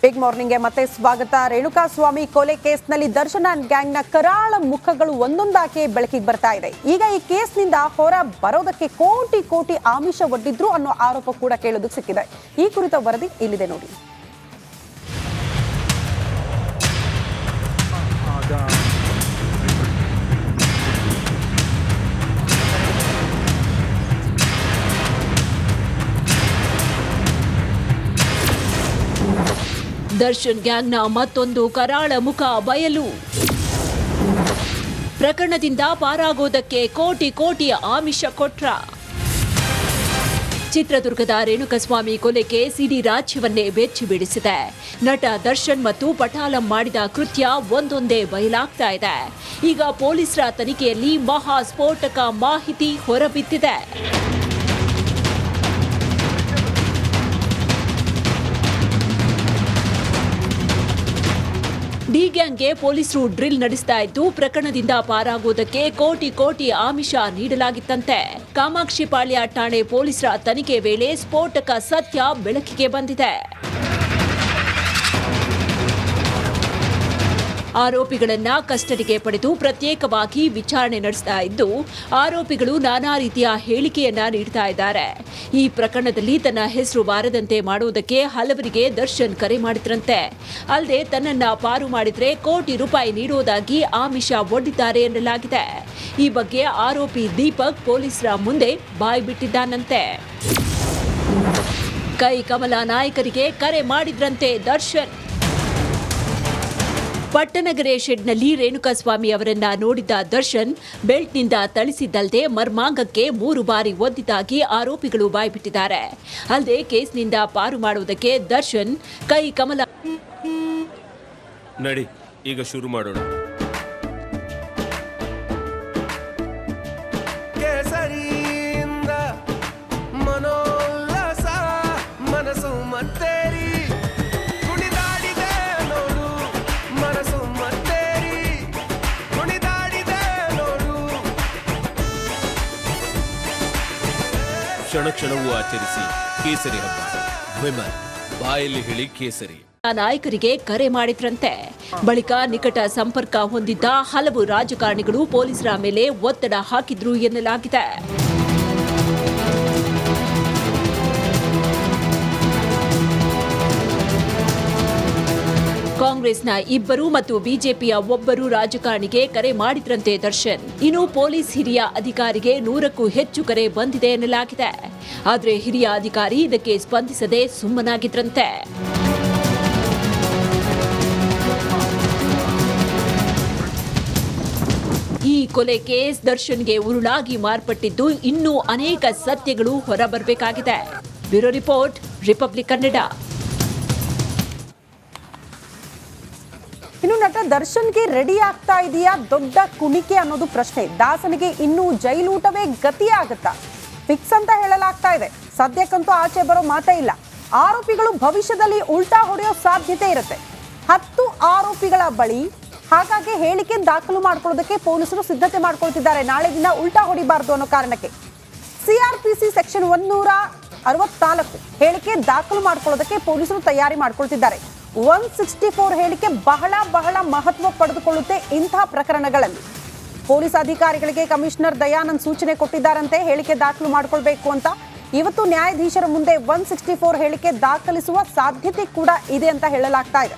Big ಮಾರ್ನಿಂಗ್ಗೆ ಮತ್ತೆ ಸ್ವಾಗತ. ರೇಣುಕಾಸ್ವಾಮಿ ಕೊಲೆ ಕೇಸ್ನಲ್ಲಿ ದರ್ಶನ್ ಅಂಡ್ ಗ್ಯಾಂಗ್ನ ಕರಾಳ ಮುಖಗಳು ಒಂದೊಂದಾಗಿ ಬೆಳಕಿಗೆ ಬರ್ತಾ ಇದೆ. ಈಗ ಈ ಕೇಸ್ನಿಂದ ಹೊರ ಬರೋದಕ್ಕೆ ಕೋಟಿ ಕೋಟಿ ಆಮಿಷ ಒಡ್ಡಿದ್ರು ಅನ್ನೋ ಆರೋಪ ಕೂಡ ಕೇಳೋದಕ್ಕೆ ಸಿಕ್ಕಿದೆ. ಈ ಕುರಿತ ವರದಿ ಇಲ್ಲಿದೆ ನೋಡಿ. ದರ್ಶನ್ ಗ್ಯಾಂಗ್ನ ಮತ್ತೊಂದು ಕರಾಳ ಮುಖ ಬಯಲು. ಪ್ರಕರಣದಿಂದ ಪಾರಾಗೋದಕ್ಕೆ ಕೋಟಿ ಕೋಟಿ ಆಮಿಷ ಕೊಟ್ರ. ಚಿತ್ರದುರ್ಗದ ರೇಣುಕಾಸ್ವಾಮಿ ಕೊಲೆ ಕೇಸ್ ಇಡೀ ರಾಜ್ಯವನ್ನೇ ಬೆಚ್ಚಿ ಬೀಳಿಸಿದೆ. ನಟ ದರ್ಶನ್ ಮತ್ತು ಪಟಾಲಂ ಮಾಡಿದ ಕೃತ್ಯ ಒಂದೊಂದೇ ಬಯಲಾಗ್ತಾ ಇದೆ. ಈಗ ಪೊಲೀಸರ ತನಿಖೆಯಲ್ಲಿ ಮಹಾ ಸ್ಫೋಟಕ ಮಾಹಿತಿ ಹೊರಬಿದ್ದಿದೆ. ಡಿ ಗ್ಯಾಂಗ್ಗೆ ಪೊಲೀಸರು ಡ್ರಿಲ್ ನಡೆಸ್ತಾ ಇದ್ದು, ಪ್ರಕರಣದಿಂದ ಪಾರಾಗೋದಕ್ಕೆ ಕೋಟಿ ಕೋಟಿ ಆಮಿಷ ನೀಡಲಾಗಿತ್ತಂತೆ. ಕಾಮಾಕ್ಷಿಪಾಳ್ಯ ಠಾಣೆ ಪೊಲೀಸರ ತನಿಖೆ ವೇಳೆ ಸ್ಫೋಟಕ ಸತ್ಯ ಬೆಳಕಿಗೆ ಬಂದಿದೆ. ಆರೋಪಿಗಳನ್ನ ಕಸ್ಟಡಿಗೆ ಪಡೆದು ಪ್ರತ್ಯೇಕವಾಗಿ ವಿಚಾರಣೆ ನಡೆಸ್ತಾ ಇದ್ದು, ಆರೋಪಿಗಳು ನಾನಾ ರೀತಿಯ ಹೇಳಿಕೆಯನ್ನ ನೀಡ್ತಾ ಇದ್ದಾರೆ. ಈ ಪ್ರಕರಣದಲ್ಲಿ ತನ್ನ ಹೆಸರು ಬಾರದಂತೆ ಮಾಡುವುದಕ್ಕೆ ಹಲವರಿಗೆ ದರ್ಶನ್ ಕರೆ ಮಾಡಿದ್ರಂತೆ. ಅಲ್ಲದೆ ತನ್ನನ್ನ ಪಾರು ಮಾಡಿದ್ರೆ ಕೋಟಿ ರೂಪಾಯಿ ನೀಡುವುದಾಗಿ ಆಮಿಷ ಒಡ್ಡಿದ್ದಾರೆ ಎನ್ನಲಾಗಿದೆ. ಈ ಬಗ್ಗೆ ಆರೋಪಿ ದೀಪಕ್ ಪೊಲೀಸರ ಮುಂದೆ ಬಾಯಿ ಬಿಟ್ಟಿದ್ದಾನಂತೆ. ಕೈ ಕಮಲ ನಾಯಕರಿಗೆ ಕರೆ ಮಾಡಿದ್ರಂತೆ ದರ್ಶನ್. ಪಟ್ಟಣಗೆರೆ ಶೆಡ್ನಲ್ಲಿ ರೇಣುಕಾಸ್ವಾಮಿ ಅವರನ್ನ ನೋಡಿದ್ದ ದರ್ಶನ್ ಬೆಲ್ಟ್ನಿಂದ ಥಳಿಸಿದ್ದಲ್ಲದೆ ಮರ್ಮಾಂಗಕ್ಕೆ 3 ಬಾರಿ ಒದ್ದಿದ್ದಾಗಿ ಆರೋಪಿಗಳು ಬಾಯ್ಬಿಟ್ಟಿದ್ದಾರೆ. ಅಲ್ಲದೆ ಕೇಸ್ನಿಂದ ಪಾರು ಮಾಡುವುದಕ್ಕೆ ದರ್ಶನ್ ಕೈ ಕಮಲ ನಡಿ ಈಗ ಶುರು ಮಾಡೋಣ. ಮನೋಲ್ಲಾಸ ಮನಸ್ಸು ಮತ್ತೇರಿ ಕ್ಷಣ ಕ್ಷಣವೂ ಆಚರಿಸಿ ಕೇಸರಿ ಹಬ್ಬ. ವಿಮಲ್ ಬಾಯಲ್ಲಿ ಹೇಳಿ ಕೇಸರಿ. ನಾಯಕರಿಗೆ ಕರೆ ಮಾಡಿದ್ರಂತೆ. ಬಳಿಕ ನಿಕಟ ಸಂಪರ್ಕ ಹೊಂದಿದ್ದ ಹಲವು ರಾಜಕಾರಣಿಗಳು ಪೊಲೀಸರ ಮೇಲೆ ಒತ್ತಡ ಹಾಕಿದ್ರು ಎನ್ನಲಾಗಿದೆ. ಕಾಂಗ್ರೆಸ್ನ 2 ಮತ್ತು ಬಿಜೆಪಿಯ 1 ರಾಜಕಾರಣಿಗೆ ಕರೆ ಮಾಡಿದ್ರಂತೆ ದರ್ಶನ್. ಇನ್ನು ಪೊಲೀಸ್ ಹಿರಿಯ ಅಧಿಕಾರಿಗೆ 100ಕ್ಕೂ ಹೆಚ್ಚು ಕರೆ ಬಂದಿದೆ ಎನ್ನಲಾಗಿದೆ. ಆದರೆ ಹಿರಿಯ ಅಧಿಕಾರಿ ಇದಕ್ಕೆ ಸ್ಪಂದಿಸದೆ ಸುಮ್ಮನಾಗಿದ್ರಂತೆ. ಈ ಕೊಲೆ ಕೇಸ್ ದರ್ಶನ್ಗೆ ಉರುಳಾಗಿ ಮಾರ್ಪಟ್ಟಿದ್ದು, ಇನ್ನೂ ಅನೇಕ ಸತ್ಯಗಳು ಹೊರಬರಬೇಕಾಗಿದೆ. Bureau report, Republic Kannada. ಇನ್ನು ನಟ ದರ್ಶನ್ಗೆ ರೆಡಿ ಆಗ್ತಾ ಇದೆಯಾ ದೊಡ್ಡ ಕುಣಿಕೆ ಅನ್ನೋದು ಪ್ರಶ್ನೆ. ದಾಸನಿಗೆ ಇನ್ನೂ ಜೈಲೂಟವೇ ಗತಿಯಾಗುತ್ತಾ? ಫಿಕ್ಸ್ ಅಂತ ಹೇಳಲಾಗ್ತಾ ಇದೆ. ಸದ್ಯಕ್ಕಂತೂ ಆಚೆ ಬರೋ ಮಾತೇ ಇಲ್ಲ. ಆರೋಪಿಗಳು ಭವಿಷ್ಯದಲ್ಲಿ ಉಲ್ಟಾ ಹೊಡೆಯೋ ಸಾಧ್ಯತೆ ಇರುತ್ತೆ. 10 ಆರೋಪಿಗಳ ಬಳಿ. ಹಾಗಾಗಿ ಹೇಳಿಕೆ ದಾಖಲು ಮಾಡ್ಕೊಳ್ಳೋದಕ್ಕೆ ಪೊಲೀಸರು ಸಿದ್ಧತೆ ಮಾಡ್ಕೊಳ್ತಿದ್ದಾರೆ. ನಾಳೆ ದಿನ ಉಲ್ಟಾ ಹೊಡಿಬಾರ್ದು ಅನ್ನೋ ಕಾರಣಕ್ಕೆ ಸಿಆರ್ಪಿಸಿ ಸೆಕ್ಷನ್ 164 ಹೇಳಿಕೆ ದಾಖಲು ಮಾಡ್ಕೊಳ್ಳೋದಕ್ಕೆ ಪೊಲೀಸರು ತಯಾರಿ ಮಾಡ್ಕೊಳ್ತಿದ್ದಾರೆ. 164 ಹೇಳಿಕೆ ಬಹಳ ಬಹಳ ಮಹತ್ವ ಪಡೆದುಕೊಳ್ಳುತ್ತೆ ಇಂತಹ ಪ್ರಕರಣಗಳಲ್ಲಿ. ಪೊಲೀಸ್ ಅಧಿಕಾರಿಗಳಿಗೆ ಕಮಿಷನರ್ ದಯಾನಂದ್ ಸೂಚನೆ ಕೊಟ್ಟಿದ್ದಾರಂತೆ ಹೇಳಿಕೆ ದಾಖಲು ಮಾಡಿಕೊಳ್ಬೇಕು ಅಂತ. ಇವತ್ತು ನ್ಯಾಯಾಧೀಶರ ಮುಂದೆ 164 ಹೇಳಿಕೆ ದಾಖಲಿಸುವ ಸಾಧ್ಯತೆ ಕೂಡ ಇದೆ ಅಂತ ಹೇಳಲಾಗ್ತಾ ಇದೆ.